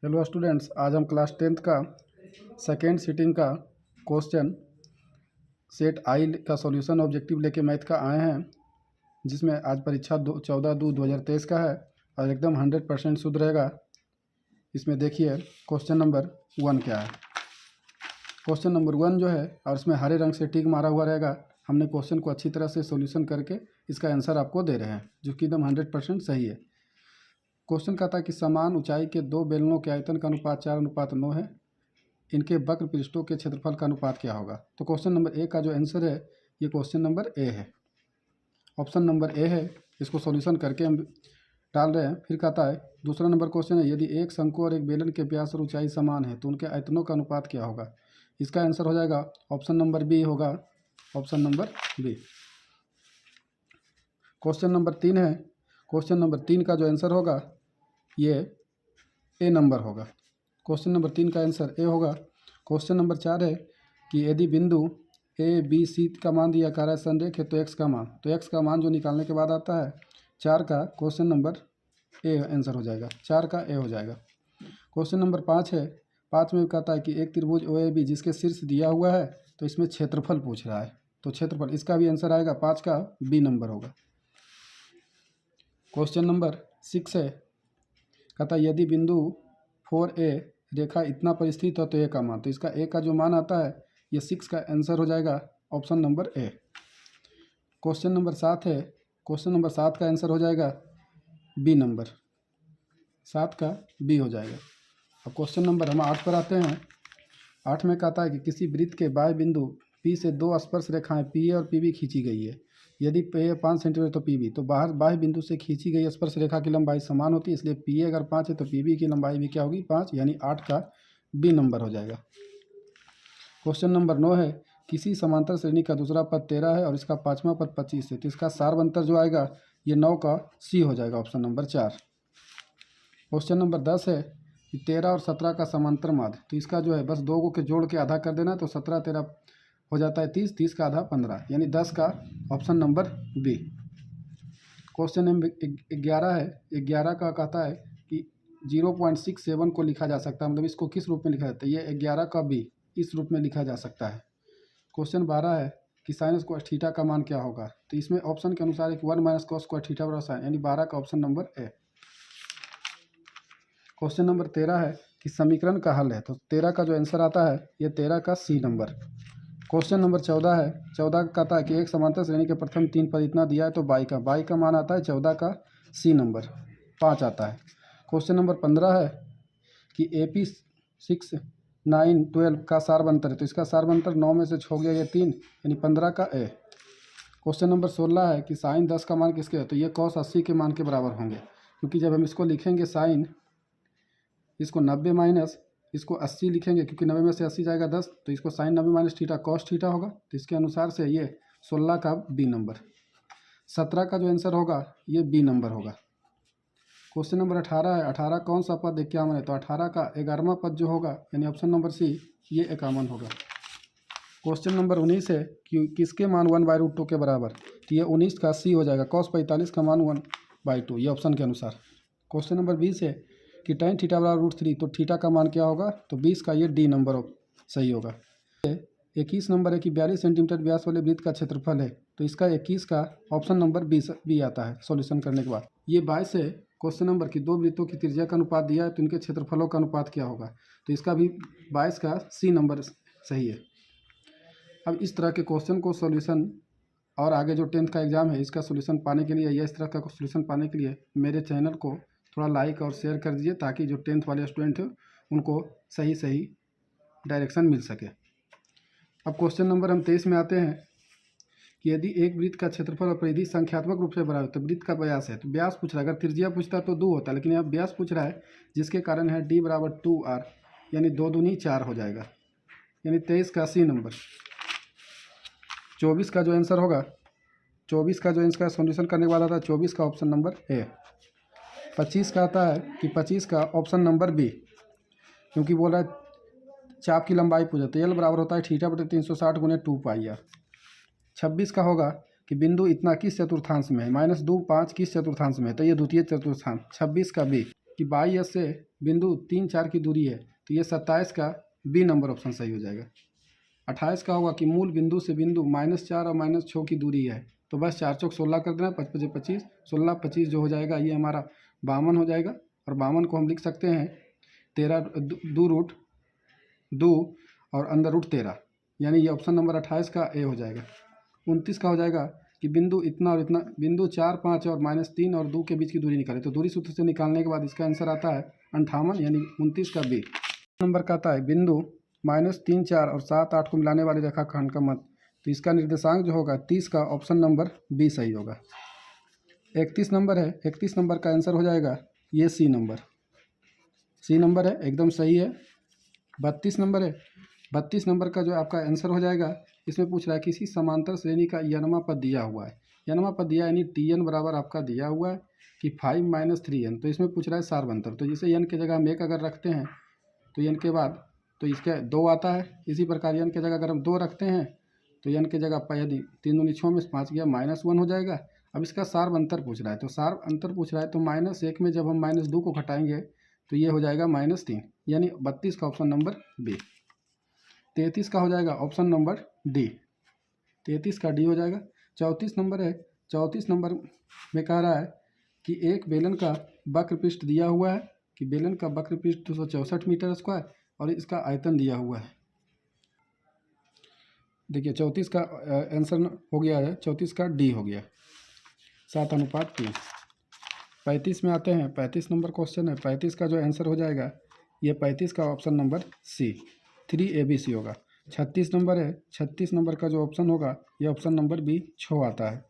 Hello students, आज हम class 10th का सेकेंड सिटिंग का क्वेश्चन सेट आई का सॉल्यूशन ऑब्जेक्टिव लेके मैथ का आए हैं, जिसमें आज परीक्षा 14/2/2023 का है और एकदम 100% शुद्ध रहेगा। इसमें देखिए क्वेश्चन नंबर 1 क्या है। क्वेश्चन नंबर 1 जो है और इसमें हरे रंग से टिक मारा हुआ रहेगा। हमने क्वेश्चन को अच्छी तरह से सॉल्यूशन करके इसका आंसर आपको दे रहे हैं, जो कि एकदम 100% सही है। क्वेश्चन कहता है कि समान ऊंचाई के दो बेलनों के आयतन का अनुपात 4:9 है। इनके वक्र पृष्ठों के क्षेत्रफल का अनुपात क्या होगा। तो क्वेश्चन नंबर ए का जो आंसर है ये क्वेश्चन नंबर ए है, ऑप्शन नंबर ए है। इसको सॉल्यूशन करके हम डाल रहे हैं। फिर कहता है दूसरा नंबर क्वेश्चन है, यदि एक शंकु और एक बेलन के व्यास और ऊंचाई समान है तो उनके आयतनों का अनुपात क्या होगा। इसका आंसर हो जाएगा ऑप्शन नंबर बी होगा, option number B. Question number 3 है। क्वेश्चन नंबर 3 का जो आंसर होगा ये ए नंबर होगा। क्वेश्चन नंबर 3 का आंसर ए होगा। क्वेश्चन नंबर 4 है कि यदि बिंदु ए बी सी का मान दिया कार्य संरेख है तो एक्स का मान, तो एक्स का मान जो निकालने के बाद आता है 4 का, क्वेश्चन नंबर ए आंसर हो जाएगा, 4 का ए हो जाएगा। क्वेश्चन नंबर 5 है। 5 में कहता है कि एक त्रिभुज ओ ए बी जिसके शीर्ष दिया हुआ है, तो इसमें क्षेत्रफल पूछ रहा है, तो क्षेत्रफल इसका भी आंसर आएगा 5 का बी नंबर होगा। क्वेश्चन नंबर 6 है। कहता है यदि बिंदु 4A रेखा इतना पर स्थित हो तो ए का मान, तो इसका ए का जो मान आता है ये 6 का आंसर हो जाएगा, option number A. Question number 7 है। क्वेश्चन नंबर 7 का आंसर हो जाएगा बी नंबर, 7 का बी हो जाएगा। अब क्वेश्चन नंबर हम 8 पर आते हैं। 8 में कहता है कि किसी वृत्त के बाह्य बिंदु पी से दो स्पर्श रेखाएं पी ए और पी बी खींची गई है। यदि ए 5 सेंटीमीटर तो पी बी, तो बाह्य बिंदु से खींची गई स्पर्श रेखा की लंबाई समान होती है, इसलिए पी ए अगर 5 है तो पी बी की लंबाई भी क्या होगी, 5, यानी 8 का बी नंबर हो जाएगा। क्वेश्चन नंबर 9 है। किसी समांतर श्रेणी का दूसरा पद 13 है और इसका पांचवा पद 25 है, तो इसका सारवंतर जो आएगा ये 9 का सी हो जाएगा, ऑप्शन नंबर 4। क्वेश्चन नंबर 10 है कि 13 और 17 का समांतर माध्य, तो इसका जो है बस दो को के जोड़ के आधा कर देना, तो 17 13 हो जाता है 30, 30 का आधा 15, यानी 10 का option number B. Question number 11 है। 11 का कहता है कि 0.67 को लिखा जा सकता है, मतलब इसको किस रूप में लिखा जाता है, ये 11 का बी इस रूप में लिखा जा सकता है। क्वेश्चन 12 है कि साइन स्क्वायर थीटा का मान क्या होगा, तो इसमें ऑप्शन के अनुसार एक 1 - cos स्क्वायर थीटा बराबर साइन, यानी 12 का option number A. Question number 13 है कि समीकरण का हल है, तो 13 का जो आंसर आता है ये 13 का सी नंबर। क्वेश्चन नंबर 14 है। 14 का कहता है कि एक समांतर श्रेणी के प्रथम 3 पद इतना दिया है, तो बाई का मान आता है 14 का सी नंबर, 5 आता है। क्वेश्चन नंबर 15 है कि AP 6 9 12 का सारवंतर है, तो इसका सारवंतर 9 में से 6 गया ये 3, यानी 15 का ए। क्वेश्चन नंबर 16 है कि साइन 10 का मान किसके है, तो ये cos 80 के मान के बराबर होंगे, क्योंकि जब हम इसको लिखेंगे साइन, इसको 90 माइनस इसको 80 लिखेंगे, क्योंकि 90 में से 80 जाएगा 10, तो इसको sine 90 minus theta cos theta होगा, तो इसके अनुसार से ये 16 का बी नंबर। 17 का जो आंसर होगा ये बी नंबर होगा। क्वेश्चन नंबर 18 है। 18 कौन सा पद 51 है, तो 18 का 11वां पद जो होगा, यानी ऑप्शन नंबर सी, ये 51 होगा। क्वेश्चन नंबर 19 है कि किसके मान 1/√2 के बराबर, तो ये 19 का सी हो जाएगा, cos 45 का मान 1/2, ये ऑप्शन के अनुसार। क्वेश्चन नंबर 20 है कि tan थीटा बराबर √3, तो थीटा का मान क्या होगा, तो 20 का ये डी नंबर सही होगा। 21 नंबर है कि 42 सेंटीमीटर व्यास वाले वृत्त का क्षेत्रफल है, तो इसका 21 का ऑप्शन नंबर बी आता है सॉल्यूशन करने के बाद। ये 22 है। क्वेश्चन नंबर कि दो वृत्तों की त्रिज्या का अनुपात दिया है, तो इनके क्षेत्रफलों का अनुपात क्या होगा, तो इसका भी 22 का सी नंबर सही है। अब इस तरह के क्वेश्चन को सॉल्यूशन और आगे जो 10th का एग्ज़ाम है इसका सॉल्यूशन पाने के लिए या इस तरह का सॉल्यूशन पाने के लिए मेरे चैनल को थोड़ा लाइक और शेयर कर दीजिए, ताकि जो 10th वाले स्टूडेंट हैं उनको सही सही डायरेक्शन मिल सके। अब क्वेश्चन नंबर हम 23 में आते हैं कि यदि एक वृत्त का क्षेत्रफल और परिधि संख्यात्मक रूप से बराबर, तो वृत्त का व्यास है, तो व्यास पूछ रहा है। अगर त्रिज्या पूछता तो 2 होता, लेकिन यहाँ व्यास पूछ रहा है, जिसके कारण है d बराबर 2r, यानी 2 दूनी 4 हो जाएगा, यानी 23 का सी नंबर। 24 का जो आंसर होगा, 24 का जो आंसर सॉल्यूशन करने के बाद आता है 24 का ऑप्शन नंबर ए। 25 का आता है कि 25 का ऑप्शन नंबर बी, क्योंकि बोल रहा है चाप की लंबाई पूछा, तो एल बराबर होता है थीटा बटे 360 गुने 2πr। 26 का होगा कि बिंदु इतना किस चतुर्थांश में है, -2 5 किस चतुर्थांश में है, तो ये द्वितीय चतुर्थांश, 26 का बी। कि 22 से बिंदु 3 4 की दूरी है, तो ये 27 का बी नंबर ऑप्शन सही हो जाएगा। 28 का होगा कि मूल बिंदु से बिंदु -4 और -6 की दूरी है, तो बस 4 चौक 16 कर देना, 5 5 25, 16 25 जो हो जाएगा ये हमारा 52 हो जाएगा। और 52 को हम लिख सकते हैं 13 दो रूट 2 और अंदर रूट 13, यानी ये ऑप्शन नंबर 28 का ए हो जाएगा। 29 का हो जाएगा कि बिंदु इतना और इतना, बिंदु 4 5 और -3 और 2 के बीच की दूरी निकालें, तो दूरी सूत्र से निकालने के बाद इसका आंसर आता है 58, यानी 29 का बी। नंबर का आता है बिंदु -3 4 और 7 8 को मिलाने वाले रेखाखंड का मध्य, तो इसका निर्देशांक जो होगा 30 का ऑप्शन नंबर बी सही होगा। 31 नंबर है, 31 नंबर का आंसर हो जाएगा ये सी नंबर, सी नंबर है, एकदम सही है। 32 नंबर है, 32 नंबर का जो आपका आंसर हो जाएगा, इसमें पूछ रहा है किसी समांतर श्रेणी का यनमा पद दिया हुआ है, यनमा पद दिया यानी टी एन बराबर आपका दिया हुआ है कि 5 - 3n, तो इसमें पूछ रहा है सार्वंतर, तो जैसे एन की जगह हम 1 अगर रखते हैं तो एन के बाद तो इसके 2 आता है, इसी प्रकार एन की जगह अगर हम 2 रखते हैं तो एन की जगह यदि 3 दूनी 6 में 5 गया -1 हो जाएगा। अब इसका सार्व अंतर पूछ रहा है, तो सार्व अंतर पूछ रहा है, तो -1 में जब हम -2 को घटाएंगे तो ये हो जाएगा -3, यानी 32 का ऑप्शन नंबर बी। 33 का हो जाएगा ऑप्शन नंबर डी, 33 का डी हो जाएगा। 34 नंबर है, 34 नंबर में कह रहा है कि एक बेलन का वक्र पृष्ठ दिया हुआ है कि बेलन का वक्र पृष्ठ 264 मीटर स्क्वायर और इसका आयतन दिया हुआ है। देखिए 34 का आंसर हो गया है, 34 का डी हो गया, 7:3। 35 में आते हैं, 35 नंबर क्वेश्चन है, 35 का जो आंसर हो जाएगा ये 35 का ऑप्शन नंबर सी 3ABC होगा। 36 नंबर है, 36 नंबर का जो ऑप्शन होगा ये ऑप्शन नंबर बी 6 आता है।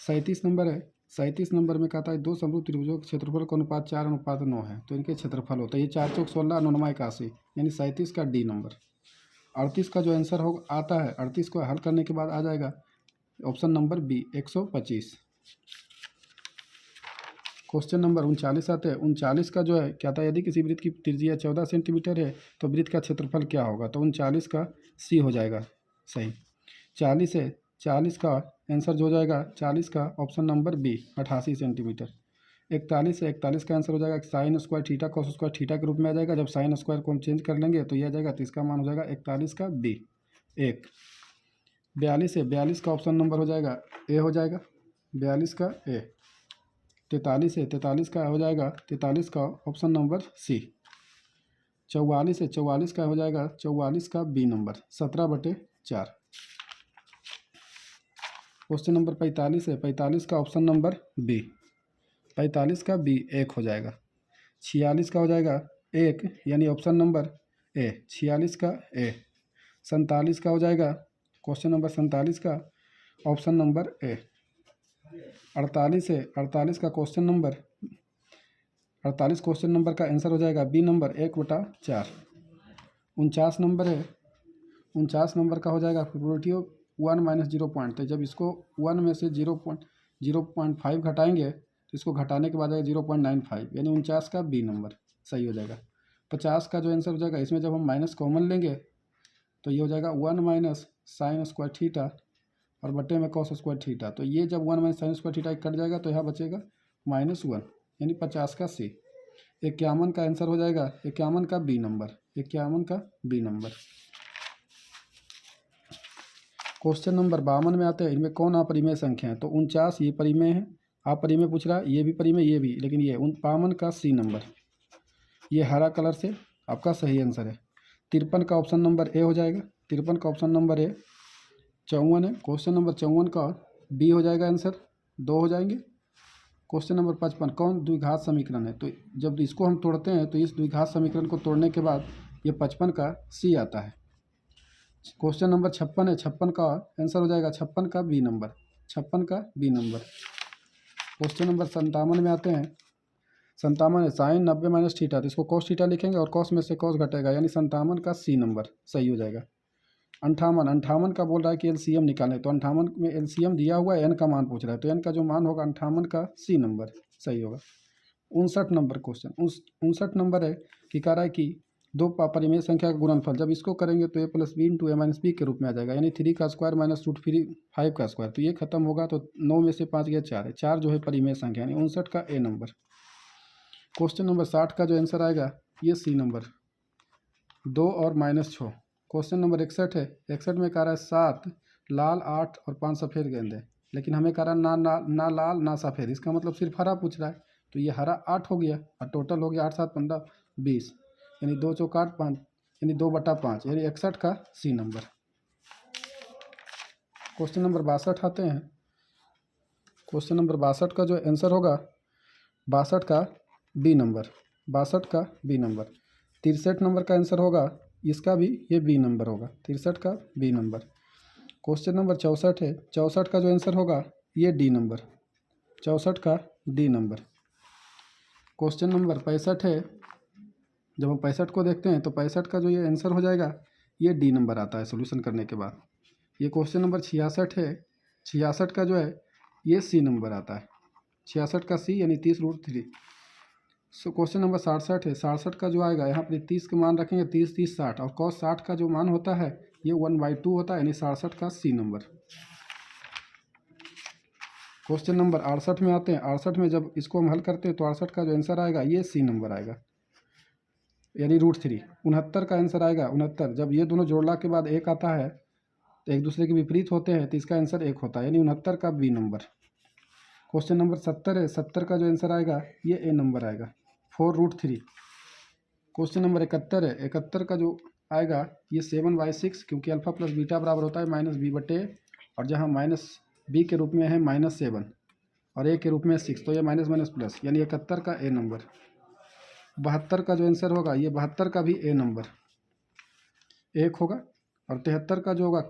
37 नंबर है, 37 नंबर में कहता है दो समरूप त्रिभुजों के क्षेत्रफल का अनुपात 4:9 है, तो इनके क्षेत्रफल होता है ये 4 चौक 16 9 81, यानी 37 का डी नंबर। 38 का जो आंसर हो आता है, 38 को हल करने के बाद आ जाएगा option number B 125। Question number 39 आते हैं, 39 का जो है क्या था, यदि किसी वृत्त की त्रिज्या 14 सेंटीमीटर है तो वृत्त का क्षेत्रफल क्या होगा, तो 39 का सी हो जाएगा सही। 40 है, 40 का आंसर जो हो जाएगा 40 का ऑप्शन नंबर बी 88 सेंटीमीटर। 41 है, 41 का आंसर हो जाएगा sine square theta cos square theta के रूप में आ जाएगा, जब साइन स्क्वायर को हम चेंज कर लेंगे तो यह आ जाएगा, तो इसका मान हो जाएगा 41 का बी 1। 42 है, 42 का ऑप्शन नंबर हो जाएगा ए हो जाएगा, 42 का ए। 43 है, 43 का हो जाएगा 43 का ऑप्शन नंबर सी। 44 है, 44 का हो जाएगा 44 का बी नंबर 17/4। क्वेश्चन नंबर 45 है, 45 का ऑप्शन नंबर बी, 45 का बी 1 हो जाएगा। 46 का हो जाएगा 1, यानी ऑप्शन नंबर ए 46 का ए। 47 का हो जाएगा क्वेश्चन नंबर 47 का ऑप्शन नंबर ए। 48 है, 48 का क्वेश्चन नंबर 48 क्वेश्चन नंबर का आंसर हो जाएगा बी नंबर 1/4। 49 नंबर है, 49 नंबर का हो जाएगा प्रोबेबिलिटी ऑफ 1 - 0 पॉइंट, तो जब इसको 1 में से 0.5 घटाएंगे तो इसको घटाने के बाद आएगा 0.95, यानी 49 का बी नंबर सही हो जाएगा। 50 का जो आंसर हो जाएगा, इसमें जब हम माइनस कॉमन लेंगे तो ये हो जाएगा 1 - साइन स्क्वायर थीटा और बटे में कॉस स्क्वायर थीटा, तो ये जब 1 - साइन स्क्वायर थीटा कट जाएगा तो यहाँ बचेगा -1, यानी 50 का सी। 51 का आंसर हो जाएगा 51 का बी नंबर, 51 का बी नंबर। क्वेश्चन नंबर 52 में आते हैं, इनमें कौन अपरिमेय संख्या है, तो 49 ये परिमेय है, अपरिमेय पूछ रहा है, ये भी परिमेय ये भी, लेकिन ये 52 का सी नंबर, ये हरा कलर से आपका सही आंसर है। 53 का ऑप्शन नंबर ए हो जाएगा, 53 का ऑप्शन नंबर ए। 54 है, क्वेश्चन नंबर 54 का बी हो जाएगा आंसर, 2 हो जाएंगे। क्वेश्चन नंबर 55 कौन द्विघात समीकरण है, तो जब इसको हम तोड़ते हैं तो इस द्विघात समीकरण को तोड़ने के बाद ये 55 का सी आता है। क्वेश्चन नंबर 56 है, 56 का आंसर हो जाएगा 56 का बी नंबर, 56 का बी नंबर। क्वेश्चन नंबर 57 में आते हैं, 57 है, साइन 90 - थीटा, तो इसको कॉस थीटा लिखेंगे और कॉस में से कॉस घटेगा, यानी 57 का सी नंबर सही हो जाएगा। 58 का बोल रहा है कि एलसीएम निकालें, तो 58 में एलसीएम दिया हुआ है, एन का मान पूछ रहा है, तो एन का जो मान होगा 58 का सी नंबर सही होगा। 59 नंबर क्वेश्चन, 59 नंबर है कि कह रहा है कि दो परिमेय संख्या का गुणनफल, जब इसको करेंगे तो a + b × a - b के रूप में आ जाएगा, यानी 3 का स्क्वायर माइनस √5 का स्क्वायर, तो ये खत्म होगा तो 9 में से 5 गया 4 है, 4 जो है परिमेय संख्या, यानी 59 का ए नंबर। क्वेश्चन नंबर 60 का जो आंसर आएगा ये सी नंबर, 2 और -6। क्वेश्चन नंबर 61 है, 61 में कह रहा है 7 लाल 8 और 5 सफ़ेद गेंदे, लेकिन हमें कह रहा है ना लाल ना सफ़ेद, इसका मतलब सिर्फ हरा पूछ रहा है। तो ये हरा 8 हो गया और टोटल हो गया 8 7 15 20, यानी 2 चौक 8 5, यानी 2/5, यानी 61 का सी नंबर। क्वेश्चन नंबर 62 आते हैं। क्वेश्चन नंबर 62 का जो आंसर होगा 62 का बी नंबर, 62 का बी नंबर। 63 नंबर का आंसर होगा इसका भी, ये बी नंबर होगा, 63 का बी नंबर। क्वेश्चन नंबर 64 है, 64 का जो आंसर होगा ये डी नंबर, 64 का डी नंबर। क्वेश्चन नंबर 65 है, जब हम 65 को देखते हैं तो 65 का जो ये आंसर हो जाएगा ये डी नंबर आता है सोल्यूशन करने के बाद। ये क्वेश्चन नंबर 66 है, 66 का जो है ये सी नंबर आता है, 66 का सी यानी 30√3। सो क्वेश्चन नंबर 67 है, 67 का जो आएगा यहाँ पर 30 के मान रखेंगे, 30 30 60, और cos 60 का जो मान होता है ये 1/2 होता है, यानी 67 का सी नंबर। क्वेश्चन नंबर 68 में आते हैं। 68 में जब इसको हम हल करते हैं तो 68 का जो आंसर आएगा ये सी नंबर आएगा, यानी √3। 69 का आंसर आएगा 69, जब ये दोनों जोड़ला के बाद एक आता है तो एक दूसरे के विपरीत होते हैं तो इसका आंसर 1 होता है, यानी 69 का बी नंबर। क्वेश्चन नंबर 70 है, 70 का जो आंसर आएगा ये ए नंबर आएगा, 4√3। क्वेश्चन नंबर 71 है, 71 का जो आएगा ये 7/6, क्योंकि अल्फा प्लस बीटा बराबर होता है -b/a, और जहाँ -b के रूप में है -7 और a के रूप में 6, तो ये माइनस माइनस प्लस, यानी 71 का ए नंबर। 72 का जो आंसर होगा ये 72 का भी ए नंबर 1 होगा, और 73 का जो होगा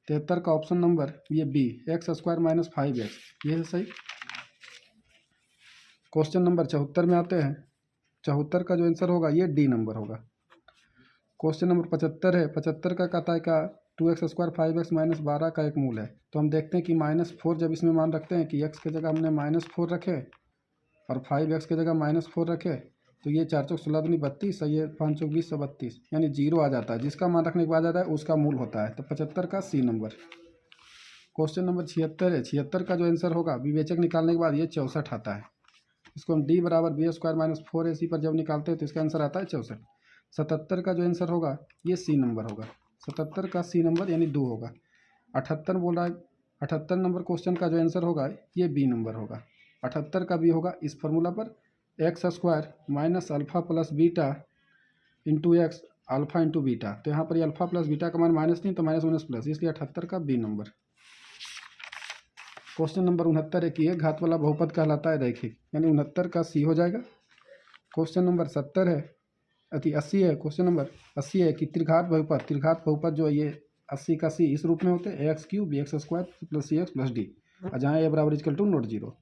73 का ऑप्शन नंबर ये बी, x² - 5x, ये है सही। क्वेश्चन नंबर 74 में आते हैं। 74 का जो आंसर होगा ये डी नंबर होगा। क्वेश्चन नंबर 75 है, 75 का कहता है का 2x² 5x - 12 का एक मूल है। तो हम देखते हैं कि -4 जब इसमें मान रखते हैं कि x की जगह हमने -4 रखे और 5x की जगह -4 रखे, तो ये 4 चौक 16 दूनी 32 और ये 5 चौक 20 32, यानी 0 आ जाता है। जिसका मान रखने के बाद आता है उसका मूल होता है, तो 75 का सी नंबर। क्वेश्चन नंबर 76 है, 76 का जो आंसर होगा विवेचक निकालने के बाद ये 64 आता है। इसको हम d बराबर b² - 4ac पर जब निकालते हैं तो इसका आंसर आता है 64। 77 का जो आंसर होगा ये सी नंबर होगा, 77 का सी नंबर यानी 2 होगा। 78 बोल रहा है, 78 नंबर क्वेश्चन का जो आंसर होगा ये बी नंबर होगा, 78 का बी होगा। इस फॉर्मूला पर x² - alpha plus beta into x, alpha into beta, तो यहाँ पर ये अल्फ़ा प्लस बीटा का मान माइनस नहीं तो माइनस माइनस प्लस, इसलिए 78 का बी नंबर। क्वेश्चन नंबर 69 है कि एक घात वाला बहुपद कहलाता है रैखिक, यानी 69 का सी हो जाएगा। क्वेश्चन नंबर 70 है, 80 है, क्वेश्चन नंबर 80 है कि त्रिघात बहुपद जो है ये 80 का सी इस रूप में होते हैं, ax³ bx² + cx + d, और जहाँ a बराबर इक्वल टू नोट 0।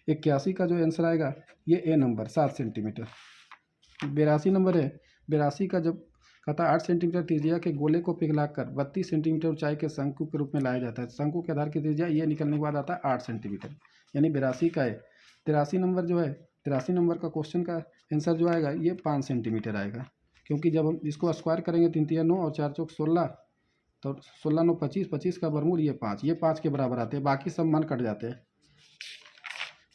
81 का जो आंसर आएगा ये ए नंबर 7 सेंटीमीटर। 82 नंबर है, 82 का जब कहता है 8 सेंटीमीटर त्रिज्या के गोले को पिघलाकर 32 सेंटीमीटर ऊंचाई के शंकु के रूप में लाया जाता है। शंकु के आधार की त्रिज्या ये निकलने के बाद आता है 8 सेंटीमीटर, यानी 82 का है। 83 नंबर जो है, 83 नंबर का क्वेश्चन का आंसर जो आएगा ये 5 सेंटीमीटर आएगा, क्योंकि जब हम इसको स्क्वायर करेंगे 3 3 9 और 4 चौक 16, तो 16 9 25, 25 का वर्गमूल ये 5 के बराबर आते हैं, बाकी सब मान कट जाते हैं।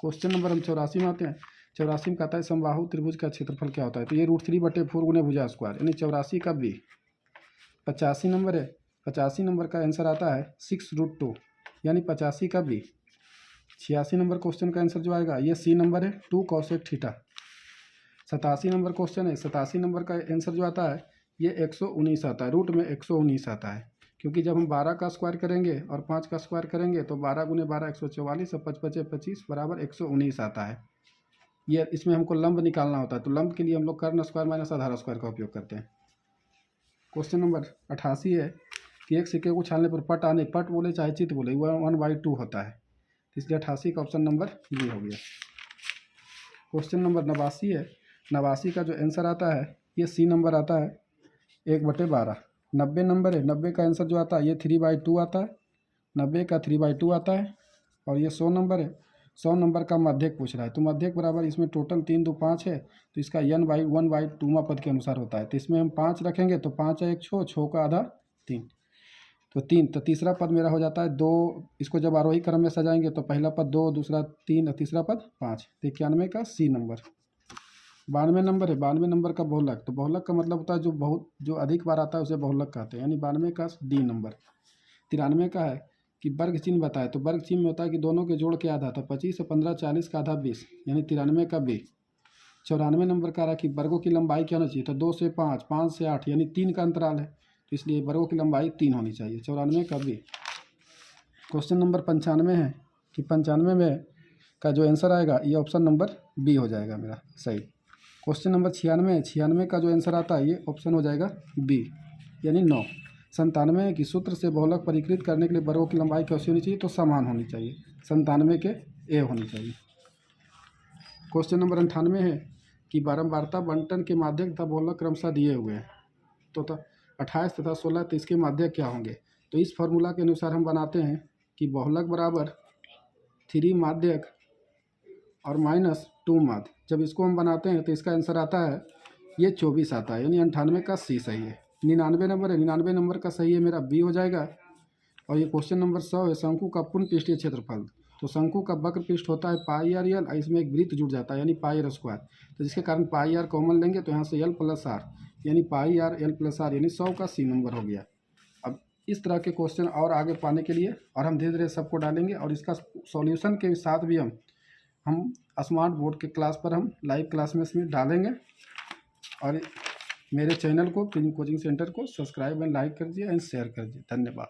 क्वेश्चन नंबर हम 84 में आते हैं। 84 में कहता है समबाहु त्रिभुज का क्षेत्रफल क्या होता है, तो ये √3/4 गुने भुजा स्क्वायर, यानी 84 का बी। 85 नंबर है, 85 नंबर का आंसर आता है 6√2, यानी 85 का बी। 86 नंबर क्वेश्चन का आंसर जो आएगा ये सी नंबर है, 2 cosec थीटा। 87 नंबर क्वेश्चन है, 87 नंबर का आंसर जो आता है ये 119 आता है, रूट में 119 आता है, क्योंकि जब हम 12 का स्क्वायर करेंगे और 5 का स्क्वायर करेंगे तो 12 गुने 12 144 और 5 5 25 बराबर 119 आता है। ये इसमें हमको लंब निकालना होता है, तो लंब के लिए हम लोग कर्ण स्क्वायर माइनस आधार स्क्वायर का उपयोग करते हैं। क्वेश्चन नंबर 88 है कि एक सिक्के को उछालने पर पट बोले चाहे चित बोले वह 1/2 होता है, इसलिए 88 का ऑप्शन नंबर ये हो गया। क्वेश्चन नंबर 89 है, 89 का जो आंसर आता है ये सी नंबर आता है 1/12। 90 नंबर है, 90 का आंसर जो आता है ये 3/2 आता है, 90 का 3/2 आता है। और ये 100 नंबर है, 100 नंबर का मध्यक पूछ रहा है, तो मध्यक बराबर इसमें टोटल 3 2 5 है, तो इसका n/1/2 पद के अनुसार होता है, तो इसमें हम 5 रखेंगे तो 5 है 1 6 का आधा 3, तो 3, तो तीसरा पद मेरा हो जाता है 2। इसको जब आरोही क्रम में सजाएंगे तो पहला पद 2, दूसरा 3 और तीसरा पद 5, तो 91 का सी नंबर। 92 नंबर है, 92 नंबर का बहुलक, तो बहुलक का मतलब होता है जो अधिक बार आता है उसे बहुलक कहते हैं, यानी 92 का डी नंबर। 93 का है कि वर्ग चिन्ह बताए, तो वर्ग चिन्ह में होता है कि दोनों के जोड़ के आधा, तो 25 और 15 40 का आधा 20, यानी 93 का बी। 94 नंबर का रहा कि वर्गों की लंबाई क्या होनी चाहिए, तो 2 से 5, 5 से 8, यानी 3 का अंतराल है, तो इसलिए वर्गों की लंबाई 3 होनी चाहिए। 94 का बी। क्वेश्चन नंबर 95 है कि 95 में का जो आंसर आएगा ये ऑप्शन नंबर बी हो जाएगा मेरा सही। क्वेश्चन नंबर 96 है, 96 का जो आंसर आता है ये ऑप्शन हो जाएगा बी, यानी 9। 97 की सूत्र से बहुलक परिकृत करने के लिए वर्गों की लंबाई कैसी होनी चाहिए, तो समान होनी चाहिए, 97 के ए होनी चाहिए। क्वेश्चन नंबर 98 है कि बारंबारता बंटन के माध्यक तथा बहुलक क्रमशः दिए हुए हैं, तो 28 तथा 16, तो इसके माध्यक क्या होंगे, तो इस फॉर्मूला के अनुसार हम बनाते हैं कि बहुलक बराबर 3 माध्यक और -2 माध्य। जब इसको हम बनाते हैं तो इसका आंसर आता है ये 24 आता है, यानी 98 का सी सही है। 99 नंबर है, 99 नंबर का सही है मेरा बी हो जाएगा। और ये क्वेश्चन नंबर 100 है, शंकु का पूर्ण पृष्ठीय क्षेत्रफल, तो शंकु का वक्र पृष्ठ होता है पाई आर एल, इसमें एक वृत्त जुड़ जाता है यानी पाई आर स्क्वायर, तो जिसके कारण पाई आर कॉमन लेंगे तो यहाँ से एल प्लस आर, यानी पाई आर एल प्लस आर, यानी 100 का सी नंबर हो गया। अब इस तरह के क्वेश्चन और आगे पाने के लिए और हम धीरे धीरे सबको डालेंगे, और इसका सॉल्यूशन के साथ भी हम स्मार्ट बोर्ड के क्लास पर हम लाइव क्लास में इसमें डालेंगे। और मेरे चैनल को प्रिंस कोचिंग सेंटर को सब्सक्राइब एंड लाइक कर दीजिए एंड शेयर कर दीजिए। धन्यवाद।